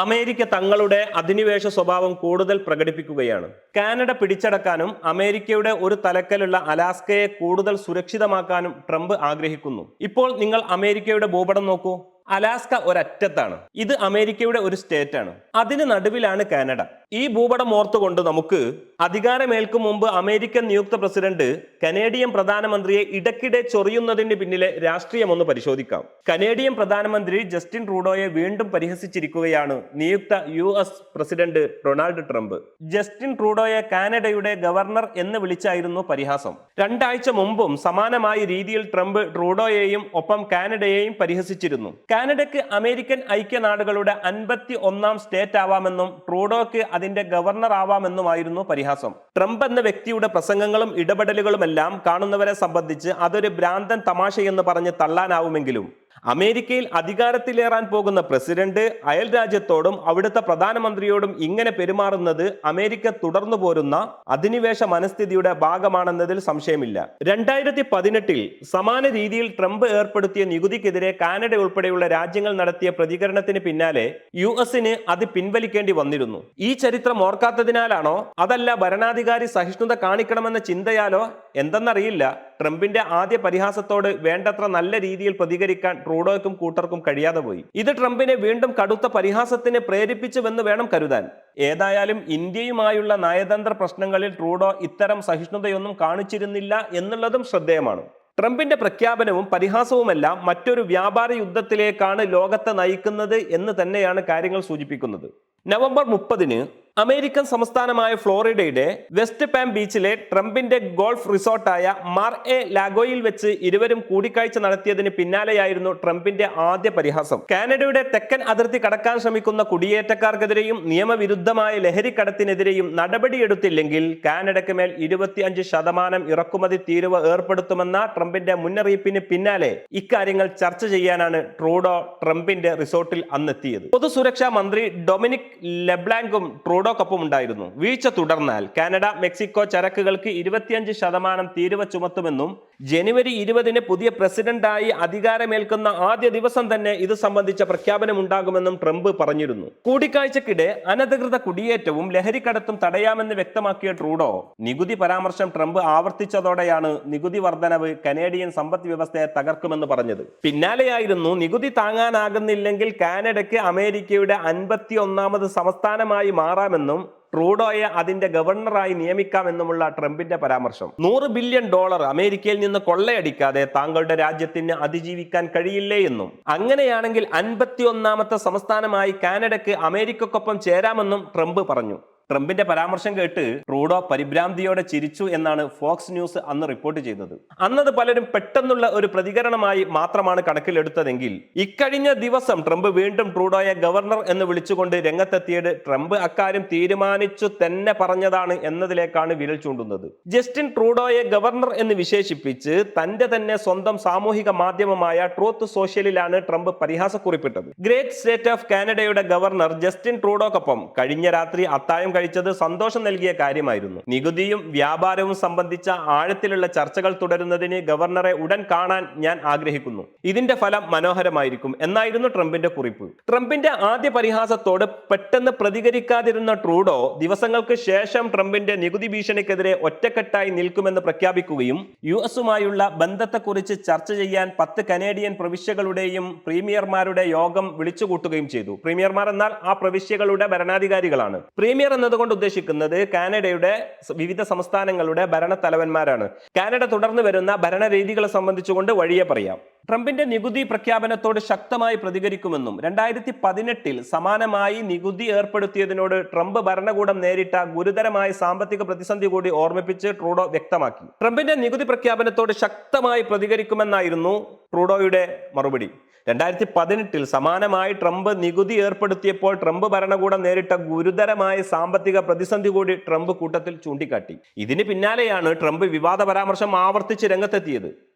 America തങ്ങളുടെ അധിനിവേശ സ്വഭാവം കൂടുതൽ പ്രകടിപ്പിക്കുകയാണ്. കാനഡ പിടിച്ചടക്കാനും അമേരിക്കയുടെ ഒരു തലക്കലുള്ള അലാസ്കയെ കൂടുതൽ സുരക്ഷിതമാക്കാനും ട്രംപ് ആഗ്രഹിക്കുന്നു. ഇപ്പോൾ നിങ്ങൾ അമേരിക്കയുടെ ഭൂപടം നോക്കൂ. അലാസ്ക ഒരറ്റത്താണ്. ഇത് അമേരിക്കയുടെ ഒരു സ്റ്റേറ്റ് ആണ്. അതിന് നടുവിലാണ് കാനഡ. ഈ ഭൂപടം ഓർത്തുകൊണ്ട് നമുക്ക് അധികാരമേൽക്കും മുമ്പ് അമേരിക്കൻ നിയുക്ത പ്രസിഡന്റ് കനേഡിയൻ പ്രധാനമന്ത്രിയെ ഇടയ്ക്കിടെ ചൊറിയുന്നതിന് പിന്നിലെ രാഷ്ട്രീയം ഒന്ന് പരിശോധിക്കാം. കനേഡിയൻ പ്രധാനമന്ത്രി ജസ്റ്റിൻ ട്രൂഡോയെ വീണ്ടും പരിഹസിച്ചിരിക്കുകയാണ് നിയുക്ത US president Donald Trump. Justin ട്രൂഡോയെ കാനഡയുടെ ഗവർണർ എന്ന് വിളിച്ചായിരുന്നു പരിഹാസം. 2 ആഴ്ച മുമ്പും സമാനമായ രീതിയിൽ ട്രംപ് ട്രൂഡോയെയും ഒപ്പം കാനഡയെയും പരിഹസിച്ചിരുന്നു. കാനഡയ്ക്ക് അമേരിക്കൻ ഐക്യനാടുകളുടെ 51ാം സ്റ്റേറ്റ് ആവാമെന്നും ട്രൂഡോയ്ക്ക് അതിന്റെ ഗവർണർ ആവാമെന്നുമായിരുന്നു പരിഹാസം. ട്രംപ് എന്ന വ്യക്തിയുടെ പ്രസംഗങ്ങളും ഇടപെടലുകളുമെല്ലാം കാണുന്നവരെ സംബന്ധിച്ച് അതൊരു ഭ്രാന്തൻ തമാശയെന്ന് പറഞ്ഞ് തള്ളാനാവുമെങ്കിലും അമേരിക്കയിൽ അധികാരത്തിലേറാൻ പോകുന്ന പ്രസിഡന്റ് അയൽ രാജ്യത്തോടും അവിടുത്തെ പ്രധാനമന്ത്രിയോടും ഇങ്ങനെ പെരുമാറുന്നത് അമേരിക്ക തുടർന്നു പോരുന്ന അധിനിവേശ മനസ്ഥിതിയുടെ ഭാഗമാണെന്നതിൽ സംശയമില്ല. 2018 സമാന രീതിയിൽ ട്രംപ് ഏർപ്പെടുത്തിയ നികുതിക്കെതിരെ കാനഡ ഉൾപ്പെടെയുള്ള രാജ്യങ്ങൾ നടത്തിയ പ്രതികരണത്തിന് പിന്നാലെ US-ന് അത് പിൻവലിക്കേണ്ടി വന്നിരുന്നു. ഈ ചരിത്രം ഓർക്കാത്തതിനാലാണോ അതല്ല ഭരണാധികാരി സഹിഷ്ണുത കാണിക്കണമെന്ന ചിന്തയാലോ എന്തെന്നറിയില്ല, ട്രംപിന്റെ ആദ്യ പരിഹാസത്തോട് വേണ്ടത്ര നല്ല രീതിയിൽ പ്രതികരിക്കാൻ ട്രൂഡോയ്ക്കും കൂട്ടർക്കും കഴിയാതെ പോയി. ഇത് ട്രംപിനെ വീണ്ടും കടുത്ത പരിഹാസത്തിന് പ്രേരിപ്പിച്ചുവെന്ന് വേണം കരുതാൻ. ഏതായാലും ഇന്ത്യയുമായുള്ള നയതന്ത്ര പ്രശ്നങ്ങളിൽ ട്രൂഡോ ഇത്തരം സഹിഷ്ണുതയൊന്നും കാണിച്ചിരുന്നില്ല എന്നുള്ളതും ശ്രദ്ധേയമാണ്. ട്രംപിന്റെ പ്രഖ്യാപനവും പരിഹാസവുമെല്ലാം മറ്റൊരു വ്യാപാര യുദ്ധത്തിലേക്കാണ് ലോകത്തെ നയിക്കുന്നത് എന്ന് തന്നെയാണ് കാര്യങ്ങൾ സൂചിപ്പിക്കുന്നത്. നവംബർ 30-ന് അമേരിക്കൻ സംസ്ഥാനമായ ഫ്ലോറിഡയുടെ വെസ്റ്റ് പാം ബീച്ചിലെ ട്രംപിന്റെ ഗോൾഫ് റിസോർട്ടായ മാർ എ ലാഗോയിൽ വെച്ച് ഇരുവരും കൂടിക്കാഴ്ച നടത്തിയതിന് പിന്നാലെയായിരുന്നു ട്രംപിന്റെ ആദ്യ പരിഹാസം. കാനഡയുടെ തെക്കൻ അതിർത്തി കടക്കാൻ ശ്രമിക്കുന്ന കുടിയേറ്റക്കാർക്കെതിരെയും നിയമവിരുദ്ധമായ ലഹരിക്കടത്തിനെതിരെയും നടപടിയെടുത്തില്ലെങ്കിൽ കാനഡയ്ക്ക് മേൽ 25% ഇറക്കുമതി തീരുവ ഏർപ്പെടുത്തുമെന്ന ട്രംപിന്റെ മുന്നറിയിപ്പിന് പിന്നാലെ ഇക്കാര്യങ്ങൾ ചർച്ച ചെയ്യാനാണ് ട്രൂഡോ ട്രംപിന്റെ റിസോർട്ടിൽ അന്നെത്തിയത്. പൊതുസുരക്ഷാ മന്ത്രി ഡൊമിനിക് ലെബ്ലാങ്കും ട്രൂഡോക്കൊപ്പം ഉണ്ടായിരുന്നു. വീഴ്ച തുടർന്നാൽ കാനഡ മെക്സിക്കോ ചരക്കുകൾക്ക് 25% തീരുവ ചുമത്തുമെന്നും ജനുവരി 20-ന് പുതിയ പ്രസിഡന്റായി അധികാരമേൽക്കുന്ന ആദ്യ ദിവസം തന്നെ ഇത് സംബന്ധിച്ച പ്രഖ്യാപനമുണ്ടാകുമെന്നും ട്രംപ് പറഞ്ഞിരുന്നു. കൂടിക്കാഴ്ചക്കിടെ അനധികൃത കുടിയേറ്റവും ലഹരിക്കടത്തും തടയാമെന്ന് വ്യക്തമാക്കിയ ട്രൂഡോ നികുതി പരാമർശം ട്രംപ് ആവർത്തിച്ചതോടെയാണ് നികുതി വർധനവ് കനേഡിയൻ സമ്പദ് വ്യവസ്ഥയെ തകർക്കുമെന്ന് പറഞ്ഞത്. പിന്നാലെയായിരുന്നു നികുതി താങ്ങാനാകുന്നില്ലെങ്കിൽ കാനഡയ്ക്ക് അമേരിക്കയുടെ 51ാമത് സംസ്ഥാനമായി മാറാമെന്നും ട്രൂഡോയെ അതിന്റെ ഗവർണറായി നിയമിക്കാമെന്നുമുള്ള ട്രംപിന്റെ പരാമർശം. $100 ബില്യൺ അമേരിക്കയിൽ നിന്ന് കൊള്ളയടിക്കാതെ താങ്കളുടെ രാജ്യത്തിന് അതിജീവിക്കാൻ കഴിയില്ലേ എന്നും അങ്ങനെയാണെങ്കിൽ 51ാമത്തെ സംസ്ഥാനമായി കാനഡയ്ക്ക് അമേരിക്കക്കൊപ്പം ചേരാമെന്നും ട്രംപ് പറഞ്ഞു. ട്രംപിന്റെ പരാമർശം കേട്ട് ട്രൂഡോ പരിഭ്രാന്തിയോടെ ചിരിച്ചു എന്നാണ് ഫോക്സ് ന്യൂസ് അന്ന് റിപ്പോർട്ട് ചെയ്തത്. അന്നത് പലരും പെട്ടെന്നുള്ള ഒരു പ്രതികരണമായി മാത്രമാണ് കണക്കിലെടുത്തതെങ്കിൽ ഇക്കഴിഞ്ഞ ദിവസം ട്രംപ് വീണ്ടും ട്രൂഡോയെ ഗവർണർ എന്ന് വിളിച്ചുകൊണ്ട് രംഗത്തെത്തിയത് ട്രംപ് അക്കാര്യം തീരുമാനിച്ചു തന്നെ പറഞ്ഞതാണ് എന്നതിലേക്കാണ് വിരൽ ചൂണ്ടുന്നത്. ജസ്റ്റിൻ ട്രൂഡോയെ ഗവർണർ എന്ന് വിശേഷിപ്പിച്ച് തന്റെ തന്നെ സ്വന്തം സാമൂഹിക മാധ്യമമായ ട്രൂത്ത് സോഷ്യലിലാണ് ട്രംപ് പരിഹാസക്കുറിപ്പിട്ടത്. ഗ്രേറ്റ് സ്റ്റേറ്റ് ഓഫ് കാനഡയുടെ ഗവർണർ ജസ്റ്റിൻ ട്രൂഡോക്കൊപ്പം കഴിഞ്ഞ രാത്രി അത്താഴം കഴിച്ചത് സന്തോഷം നൽകിയ കാര്യമായിരുന്നു. നികുതിയും വ്യാപാരവും സംബന്ധിച്ച ആഴത്തിലുള്ള ചർച്ചകൾ തുടരുന്നതിന് ഗവർണറെ ഉടൻ കാണാൻ ഞാൻ ആഗ്രഹിക്കുന്നു. ഇതിന്റെ ഫലം മനോഹരമായിരിക്കും എന്നായിരുന്നു ട്രംപിന്റെ കുറിപ്പ്. ട്രംപിന്റെ ആദ്യ പരിഹാസത്തോട് പെട്ടെന്ന് പ്രതികരിക്കാതിരുന്ന ട്രൂഡോ ദിവസങ്ങൾക്ക് ശേഷം ട്രംപിന്റെ നികുതി ഭീഷണിക്കെതിരെ ഒറ്റക്കെട്ടായി നിൽക്കുമെന്ന് പ്രഖ്യാപിക്കുകയും US-ഉമായുള്ള ബന്ധത്തെക്കുറിച്ച് ചർച്ച ചെയ്യാൻ 10 കനേഡിയൻ പ്രവിശ്യകളുടെയും പ്രീമിയർമാരുടെ യോഗം വിളിച്ചുകൂട്ടുകയും ചെയ്തു. പ്രീമിയർമാർ എന്നാൽ ആ പ്രവിശ്യകളുടെ ഭരണാധികാരികളാണ്. പ്രീമിയർ എന്നതുകൊണ്ട് ഉദ്ദേശിക്കുന്നത് കാനഡയുടെ വിവിധ സംസ്ഥാനങ്ങളുടെ ഭരണത്തലവന്മാരാണ്. കാനഡ തുടർന്ന് വരുന്ന ഭരണരീതികളെ സംബന്ധിച്ചുകൊണ്ട് വഴിയെ പറയാം. ട്രംപിന്റെ നികുതി പ്രഖ്യാപനത്തോട് ശക്തമായി പ്രതികരിക്കുമെന്നും 2018-ൽ സമാനമായി നികുതി ഏർപ്പെടുത്തിയതിനോട് ട്രംപ് ഭരണകൂടം നേരിട്ട ഗുരുതരമായ സാമ്പത്തിക പ്രതിസന്ധി കൂടി ഓർമ്മിപ്പിച്ച് ട്രൂഡോ വ്യക്തമാക്കി. ട്രംപിന്റെ നികുതി പ്രഖ്യാപനത്തോട് ശക്തമായി പ്രതികരിക്കുമെന്നായിരുന്നു ട്രൂഡോയുടെ മറുപടി. 2018-ൽ സമാനമായി ട്രംപ് നികുതി ഏർപ്പെടുത്തിയപ്പോൾ ട്രംപ് ഭരണകൂടം നേരിട്ട ഗുരുതരമായ സാമ്പത്തിക പ്രതിസന്ധി കൂടി ട്രംപ് കൂട്ടത്തിൽ ചൂണ്ടിക്കാട്ടി. ഇതിന് പിന്നാലെയാണ് ട്രംപ് വിവാദ പരാമർശം ആവർത്തിച്ച് രംഗത്തെത്തിയത്.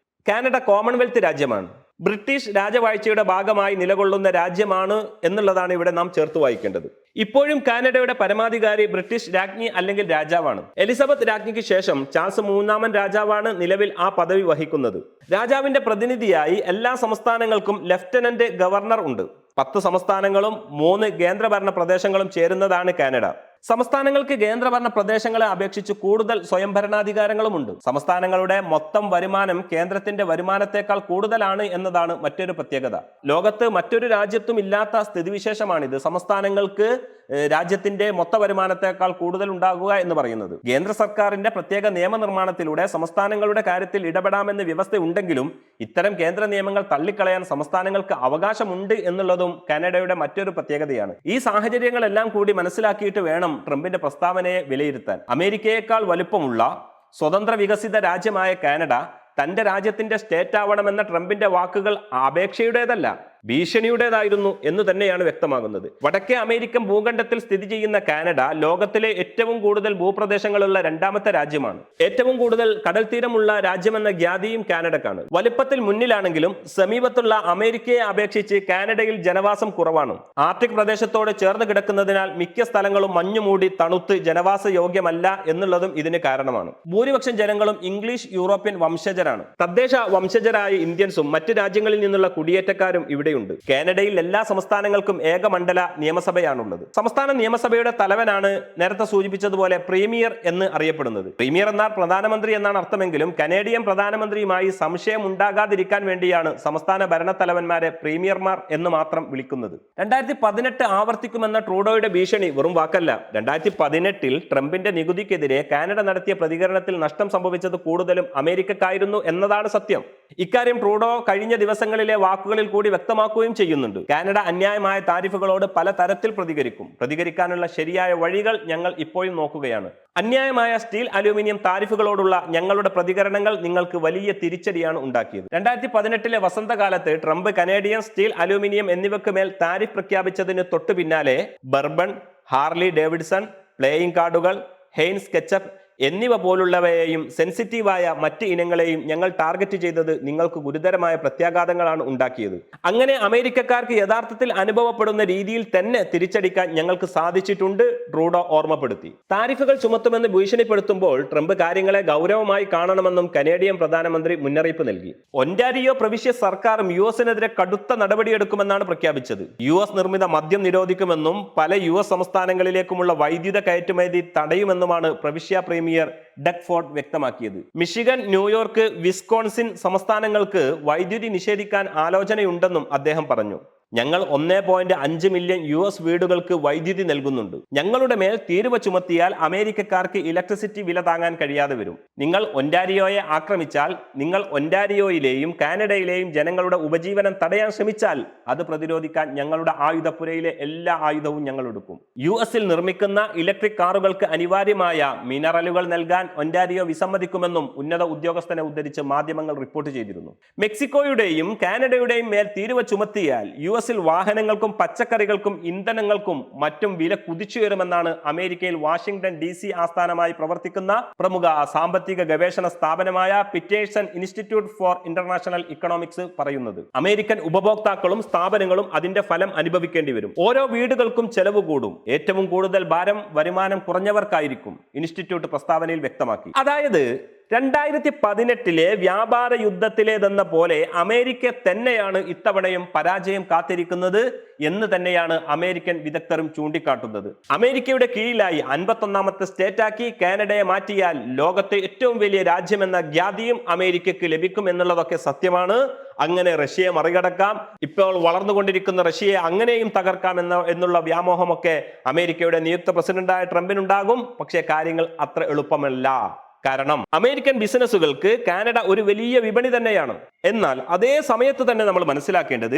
കാനഡ കോമൺവെൽത്ത് രാജ്യമാണ്. ബ്രിട്ടീഷ് രാജവാഴ്ചയുടെ ഭാഗമായി നിലകൊള്ളുന്ന രാജ്യമാണ് എന്നുള്ളതാണ് ഇവിടെ നാം ചേർത്ത് വായിക്കേണ്ടത്. ഇപ്പോഴും കാനഡയുടെ പരമാധികാരി ബ്രിട്ടീഷ് രാജ്ഞി അല്ലെങ്കിൽ രാജാവാണ്. എലിസബത്ത് രാജ്ഞിക്ക് ശേഷം ചാൾസ് 3-ാമൻ രാജാവാണ് നിലവിൽ ആ പദവി വഹിക്കുന്നത്. രാജാവിന്റെ പ്രതിനിധിയായി എല്ലാ സംസ്ഥാനങ്ങൾക്കും ലഫ്റ്റനന്റ് ഗവർണർ ഉണ്ട്. 10 സംസ്ഥാനങ്ങളും 3 കേന്ദ്രഭരണ പ്രദേശങ്ങളും ചേരുന്നതാണ് കാനഡ. സംസ്ഥാനങ്ങൾക്ക് കേന്ദ്രഭരണ പ്രദേശങ്ങളെ അപേക്ഷിച്ച് കൂടുതൽ സ്വയംഭരണാധികാരങ്ങളുമുണ്ട്. സംസ്ഥാനങ്ങളുടെ മൊത്തം വരുമാനം കേന്ദ്രത്തിന്റെ വരുമാനത്തെക്കാൾ കൂടുതലാണ് എന്നതാണ് മറ്റൊരു പ്രത്യേകത. ലോകത്ത് മറ്റൊരു രാജ്യത്തും ഇല്ലാത്ത സ്ഥിതിവിശേഷമാണിത്. സംസ്ഥാനങ്ങൾക്ക് രാജ്യത്തിന്റെ മൊത്ത വരുമാനത്തെക്കാൾ കൂടുതൽ ഉണ്ടാകുക എന്ന് പറയുന്നത്. കേന്ദ്ര സർക്കാരിന്റെ പ്രത്യേക നിയമനിർമ്മാണത്തിലൂടെ സംസ്ഥാനങ്ങളുടെ കാര്യത്തിൽ ഇടപെടാമെന്ന് വ്യവസ്ഥ ഉണ്ടെങ്കിലും ഇത്തരം കേന്ദ്ര നിയമങ്ങൾ തള്ളിക്കളയാൻ സംസ്ഥാനങ്ങൾക്ക് അവകാശമുണ്ട് എന്നുള്ളതും കാനഡയുടെ മറ്റൊരു പ്രത്യേകതയാണ്. ഈ സാഹചര്യങ്ങളെല്ലാം കൂടി മനസ്സിലാക്കിയിട്ട് വേണം ട്രംപിന്റെ പ്രസ്താവനയെ വിലയിരുത്താൻ. അമേരിക്കയേക്കാൾ വലുപ്പമുള്ള സ്വതന്ത്ര വികസിത രാജ്യമായ കാനഡ തന്റെ രാജ്യത്തിന്റെ സ്റ്റേറ്റ് ആവണമെന്ന ട്രംപിന്റെ വാക്കുകൾ അപേക്ഷയുടേതല്ല, ഭീഷണിയുടേതായിരുന്നു എന്ന് തന്നെയാണ് വ്യക്തമാകുന്നത്. വടക്കേ അമേരിക്കൻ ഭൂഖണ്ഡത്തിൽ സ്ഥിതി ചെയ്യുന്ന കാനഡ ലോകത്തിലെ ഏറ്റവും കൂടുതൽ ഭൂപ്രദേശങ്ങളുള്ള 2ാമത്തെ രാജ്യമാണ്. ഏറ്റവും കൂടുതൽ കടൽ തീരമുള്ള രാജ്യമെന്ന ഖ്യാതിയും കാനഡക്കാണ്. വലുപ്പത്തിൽ മുന്നിലാണെങ്കിലും സമീപത്തുള്ള അമേരിക്കയെ അപേക്ഷിച്ച് കാനഡയിൽ ജനവാസം കുറവാണ്. ആർട്ടിക് പ്രദേശത്തോട് ചേർന്ന് കിടക്കുന്നതിനാൽ മിക്ക സ്ഥലങ്ങളും മഞ്ഞുമൂടി തണുത്ത് ജനവാസ യോഗ്യമല്ല എന്നുള്ളതും ഇതിന് കാരണമാണ്. ഭൂരിപക്ഷം ജനങ്ങളും ഇംഗ്ലീഷ് യൂറോപ്യൻ വംശജരാണ്. തദ്ദേശ വംശജരായ ഇന്ത്യൻസും മറ്റ് രാജ്യങ്ങളിൽ നിന്നുള്ള കുടിയേറ്റക്കാരും ഇവിടെ ഉണ്ട്. കാനഡയിൽ എല്ലാ സംസ്ഥാനങ്ങൾക്കും ഏകമണ്ഡല നിയമസഭയാണുള്ളത്. സംസ്ഥാന നിയമസഭയുടെ തലവനാണ് നേരത്തെ സൂചിപ്പിച്ചതുപോലെ പ്രീമിയർ എന്ന് അറിയപ്പെടുന്നത്. പ്രീമിയർ എന്നാൽ പ്രധാനമന്ത്രി എന്നാണ് അർത്ഥമെങ്കിലും കനേഡിയൻ പ്രധാനമന്ത്രിയുമായി സംശയം ഉണ്ടാകാതിരിക്കാൻ വേണ്ടിയാണ് സംസ്ഥാന ഭരണത്തലവന്മാരെ പ്രീമിയർമാർ എന്ന് മാത്രം വിളിക്കുന്നത്. 2018 ആവർത്തിക്കുമെന്ന ട്രൂഡോയുടെ ഭീഷണി വെറും വാക്കല്ല. 2018 ട്രംപിന്റെ നികുതിക്കെതിരെ കാനഡ നടത്തിയ പ്രതികരണത്തിൽ നഷ്ടം സംഭവിച്ചത് കൂടുതലും അമേരിക്കക്കായിരുന്നു എന്നതാണ് സത്യം. ഇക്കാര്യം ട്രൂഡോ കഴിഞ്ഞ ദിവസങ്ങളിലെ വാക്കുകളിൽ കൂടി വ്യക്തമാക്കുകയും ചെയ്യുന്നുണ്ട്. കാനഡ അന്യായമായ താരിഫുകളോട് പല തരത്തിൽ പ്രതികരിക്കാനുള്ള ശരിയായ വഴികൾ ഞങ്ങൾ ഇപ്പോഴും നോക്കുകയാണ്. അന്യായമായ സ്റ്റീൽ അലൂമിനിയം താരിഫുകളോടുള്ള ഞങ്ങളുടെ പ്രതികരണങ്ങൾ നിങ്ങൾക്ക് വലിയ തിരിച്ചടിയാണ് ഉണ്ടാക്കിയത്. 2018 വസന്തകാലത്ത് ട്രംപ് കനേഡിയൻ സ്റ്റീൽ അലൂമിനിയം എന്നിവയ്ക്ക് മേൽ താരിഫ് പ്രഖ്യാപിച്ചതിന് തൊട്ടു പിന്നാലെ ബർബൺ, ഹാർലി ഡേവിഡ്സൺ, പ്ലേയിങ് കാർഡുകൾ, ഹെയ്ൻസ് കെച്ചപ്പ് എന്നിവ പോലുള്ളവയെയും സെൻസിറ്റീവായ മറ്റ് ഇനങ്ങളെയും ഞങ്ങൾ ടാർഗറ്റ് ചെയ്തത് നിങ്ങൾക്ക് ഗുരുതരമായ പ്രത്യാഘാതങ്ങളാണ് ഉണ്ടാക്കിയത്. അങ്ങനെ അമേരിക്കക്കാർക്ക് യഥാർത്ഥത്തിൽ അനുഭവപ്പെടുന്ന രീതിയിൽ തന്നെ തിരിച്ചടിക്കാൻ ഞങ്ങൾക്ക് സാധിച്ചിട്ടുണ്ട്, ട്രൂഡോ ഓർമ്മപ്പെടുത്തി. താരിഫുകൾ ചുമത്തുമെന്ന് ഭീഷണിപ്പെടുത്തുമ്പോൾ ട്രംപ് കാര്യങ്ങളെ ഗൗരവമായി കാണണമെന്നും കനേഡിയൻ പ്രധാനമന്ത്രി മുന്നറിയിപ്പ് നൽകി. ഒന്റാരിയോ പ്രവിശ്യ സർക്കാരും US-നെതിരെ കടുത്ത നടപടിയെടുക്കുമെന്നാണ് പ്രഖ്യാപിച്ചത്. US നിർമ്മിത മദ്യം നിരോധിക്കുമെന്നും പല US സംസ്ഥാനങ്ങളിലേക്കുമുള്ള വൈദ്യുത കയറ്റുമതി തടയുമെന്നുമാണ് പ്രവിശ്യ പ്രീമിയർ ഡഗ് ഫോർഡ് വ്യക്തമാക്കിയത്. മിഷിഗൻ, ന്യൂയോർക്ക്, വിസ്കോൺസിൻ സംസ്ഥാനങ്ങൾക്ക് വൈദ്യുതി നിഷേധിക്കാൻ ആലോചനയുണ്ടെന്നും അദ്ദേഹം പറഞ്ഞു. ഞങ്ങൾ 1.5 മില്യൺ US വീടുകൾക്ക് വൈദ്യുതി നൽകുന്നുണ്ട്. ഞങ്ങളുടെ മേൽ തീരുവ ചുമത്തിയാൽ അമേരിക്കക്കാർക്ക് ഇലക്ട്രിസിറ്റി വില താങ്ങാൻ കഴിയാതെ വരും. നിങ്ങൾ ഒന്റാരിയോയെ ആക്രമിച്ചാൽ, നിങ്ങൾ ഒന്റാരിയോയിലെയും കാനഡയിലെയും ജനങ്ങളുടെ ഉപജീവനം തടയാൻ ശ്രമിച്ചാൽ അത് പ്രതിരോധിക്കാൻ ഞങ്ങളുടെ ആയുധപ്പുരയിലെ എല്ലാ ആയുധവും ഞങ്ങൾ എടുക്കും. US-ൽ നിർമ്മിക്കുന്ന ഇലക്ട്രിക് കാറുകൾക്ക് അനിവാര്യമായ മിനറലുകൾ നൽകാൻ ഒന്റാരിയോ വിസമ്മതിക്കുമെന്നും ഉന്നത ഉദ്യോഗസ്ഥനെ ഉദ്ധരിച്ച് മാധ്യമങ്ങൾ റിപ്പോർട്ട് ചെയ്തിരുന്നു. മെക്സിക്കോയുടെയും കാനഡയുടെയും മേൽ തീരുവ ചുമത്തിയാൽ US-ൽ വാഹനങ്ങൾക്കും പച്ചക്കറികൾക്കും ഇന്ധനങ്ങൾക്കും മറ്റും വില കുതിച്ചുയരുമെന്നാണ് അമേരിക്കയിൽ വാഷിംഗ്ടൺ DC ആസ്ഥാനമായി പ്രവർത്തിക്കുന്ന പ്രമുഖ സാമ്പത്തിക ഗവേഷണ സ്ഥാപനമായ പിറ്റേഴ്സൺ ഇൻസ്റ്റിറ്റ്യൂട്ട് ഫോർ ഇന്റർനാഷണൽ ഇക്കണോമിക്സ് പറയുന്നത്. അമേരിക്കൻ ഉപഭോക്താക്കളും സ്ഥാപനങ്ങളും അതിന്റെ ഫലം അനുഭവിക്കേണ്ടി വരും. ഓരോ വീടുകൾക്കും ചെലവ് കൂടും. ഏറ്റവും കൂടുതൽ ഭാരം വരുമാനം കുറഞ്ഞവർക്കായിരിക്കും, ഇൻസ്റ്റിറ്റ്യൂട്ട് പ്രസ്താവനയിൽ വ്യക്തമാക്കി. അതായത് 2018 വ്യാപാര യുദ്ധത്തിലേതെന്ന പോലെ അമേരിക്ക തന്നെയാണ് ഇത്തവണയും പരാജയം കാത്തിരിക്കുന്നത് എന്ന് തന്നെയാണ് അമേരിക്കൻ വിദഗ്ധരും ചൂണ്ടിക്കാട്ടുന്നത്. അമേരിക്കയുടെ കീഴിലായി 51ാമത്തെ സ്റ്റേറ്റാക്കി കാനഡയെ മാറ്റിയാൽ ലോകത്തെ ഏറ്റവും വലിയ രാജ്യമെന്ന ഖ്യാതിയും അമേരിക്കക്ക് ലഭിക്കും എന്നുള്ളതൊക്കെ സത്യമാണ്. അങ്ങനെ റഷ്യയെ മറികടക്കാം, ഇപ്പോൾ വളർന്നുകൊണ്ടിരിക്കുന്ന റഷ്യയെ അങ്ങനെയും തകർക്കാം എന്നുള്ള വ്യാമോഹമൊക്കെ അമേരിക്കയുടെ നിയുക്ത പ്രസിഡന്റായ ട്രംപിനുണ്ടാകും. പക്ഷേ കാര്യങ്ങൾ അത്ര എളുപ്പമല്ല. കാരണം അമേരിക്കൻ ബിസിനസ്സുകൾക്ക് കാനഡ ഒരു വലിയ വിപണി തന്നെയാണ്. എന്നാൽ അതേ സമയത്ത് തന്നെ നമ്മൾ മനസ്സിലാക്കേണ്ടത്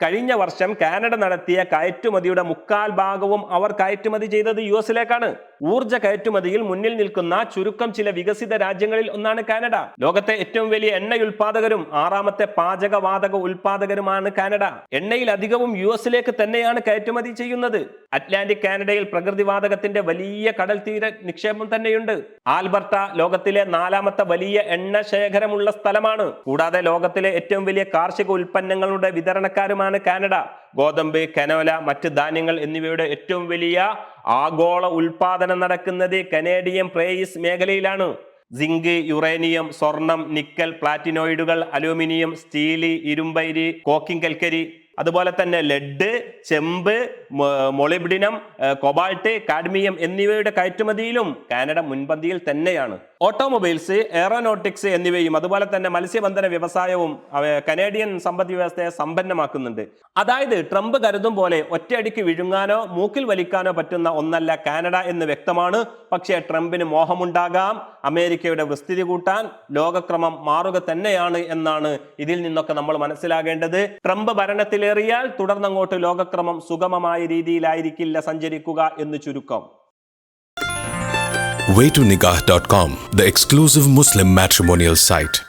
കഴിഞ്ഞ വർഷം കാനഡ നടത്തിയ കയറ്റുമതിയുടെ 3/4 ഭാഗവും അവർ കയറ്റുമതി ചെയ്തത് US-ലേക്കാണ്. ഊർജ്ജ കയറ്റുമതിയിൽ മുന്നിൽ നിൽക്കുന്ന ചുരുക്കം ചില വികസിത രാജ്യങ്ങളിൽ ഒന്നാണ് കാനഡ. ലോകത്തെ ഏറ്റവും വലിയ എണ്ണ ഉൽപാദകരും 6ാമത്തെ പാചകവാതക ഉൽപാദകരുമാണ് കാനഡ. എണ്ണയിൽ അധികവും US-ലേക്ക് തന്നെയാണ് കയറ്റുമതി ചെയ്യുന്നത്. അറ്റ്ലാന്റിക് കാനഡയിൽ പ്രകൃതിവാതകത്തിന്റെ വലിയ കടൽ തീര നിക്ഷേപം തന്നെയുണ്ട്. ആൽബർട്ട ലോകത്തിലെ 4ാമത്തെ വലിയ എണ്ണ ശേഖരമുള്ള സ്ഥലമാണ്. കൂടാതെ ലോകത്തിലെ ഏറ്റവും വലിയ കാർഷിക ഉൽപ്പന്നങ്ങളുടെ വിതരണക്കാരുമാണ് കാനഡ. ഗോതമ്പ്, കനോല, മറ്റ് ധാന്യങ്ങൾ എന്നിവയുടെ ഏറ്റവും വലിയ ആഗോള ഉൽപാദനം നടക്കുന്നത് കനേഡിയൻ പ്രേയിസ് മേഖലയിലാണ്. സിങ്ക്, യുറേനിയം, സ്വർണം, നിക്കൽ, പ്ലാറ്റിനോയിഡുകൾ, അലൂമിനിയം, സ്റ്റീല്, ഇരുമ്പയിര്, കോക്കിംഗ് കൽക്കരി, അതുപോലെ തന്നെ ലെഡ്, ചെമ്പ്, മൊളിബ്ഡിനം, കൊബാൾട്ട്, കാഡ്മിയം എന്നിവയുടെ കയറ്റുമതിയിലും കാനഡ മുൻപന്തിയിൽ തന്നെയാണ്. ഓട്ടോമൊബൈൽസ്, എയറോനോട്ടിക്സ് എന്നിവയും അതുപോലെ തന്നെ മത്സ്യബന്ധന വ്യവസായവും കനേഡിയൻ സമ്പദ് വ്യവസ്ഥയെ സമ്പന്നമാക്കുന്നുണ്ട്. അതായത് ട്രംപ് കരുതും പോലെ ഒറ്റയടിക്ക് വിഴുങ്ങാനോ മൂക്കിൽ വലിക്കാനോ പറ്റുന്ന ഒന്നല്ല കാനഡ എന്ന് വ്യക്തമാണ്. പക്ഷേ ട്രംപിന് മോഹമുണ്ടാകാം അമേരിക്കയുടെ വിസ്തൃതി കൂട്ടാൻ. ലോകക്രമം മാറുക തന്നെയാണ് എന്നാണ് ഇതിൽ നിന്നൊക്കെ നമ്മൾ മനസ്സിലാകേണ്ടത്. ട്രംപ് ഭരണത്തിലേറിയാൽ തുടർന്നങ്ങോട്ട് ലോകക്രമം സുഗമമായ രീതിയിലായിരിക്കില്ല സഞ്ചരിക്കുക എന്ന് ചുരുക്കം. Waytonikah.com, the exclusive Muslim matrimonial site.